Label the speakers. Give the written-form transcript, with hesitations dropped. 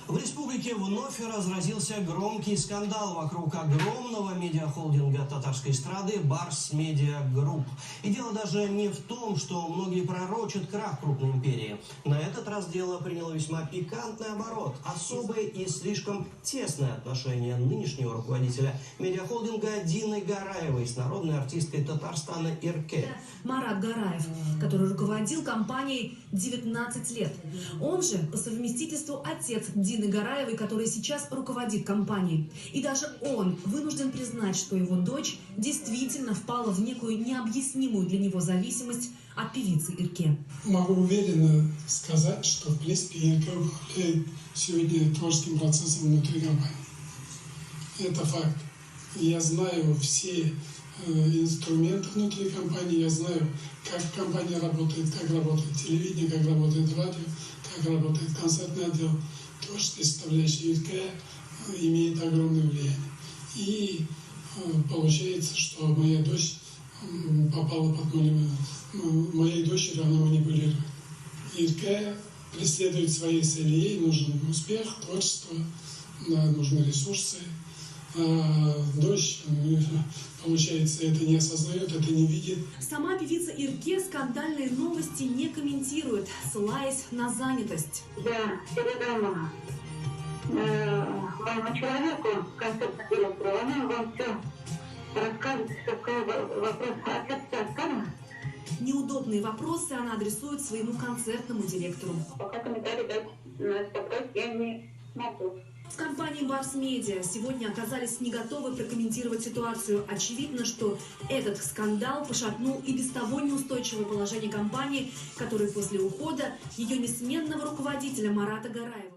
Speaker 1: В республике вновь разразился громкий скандал вокруг огромного медиахолдинга татарской эстрады Барс Медиа Групп. И дело даже не в том, что многие пророчат крах крупной империи. На этот раз дело приняло весьма пикантный оборот. Особое и слишком тесное отношение нынешнего руководителя медиахолдинга Дины Гараевой с народной артисткой Татарстана Ирке.
Speaker 2: Марат Гараев, который руководил компанией 19 лет. Он же по совместительству отец Дины Гараевой, которая сейчас руководит компанией. И даже он вынужден признать, что его дочь действительно впала в некую необъяснимую для него зависимость от певицы Ирке.
Speaker 3: Могу уверенно сказать, что в принципе Ирка управляет сегодня творческим процессом внутри компании. Это факт. Я знаю все инструменты внутри компании, я знаю, как компания работает, как работает телевидение, как работает радио, как работает концертный отдел. Творческая составляющая Ирка имеет огромное влияние. И получается, что моя дочь попала под моей дочери, она манипулирует. Ирка преследует свои цели, ей нужен успех, творчество, нужны ресурсы. Дочь, получается, это не осознает, это не видит.
Speaker 2: Сама певица Ирке скандальные новости не комментирует, ссылаясь на занятость.
Speaker 4: Я передам моему человеку, концертному директору, она вам все расскажет, какой вопрос ответ оставлен.
Speaker 2: Неудобные вопросы она адресует своему концертному директору.
Speaker 4: Пока комментарий дать на этот вопрос я не могу.
Speaker 2: В компании Барс Медиа сегодня оказались не готовы прокомментировать ситуацию. Очевидно, что этот скандал пошатнул и без того неустойчивое положение компании, которое после ухода ее несменного руководителя Марата Гараева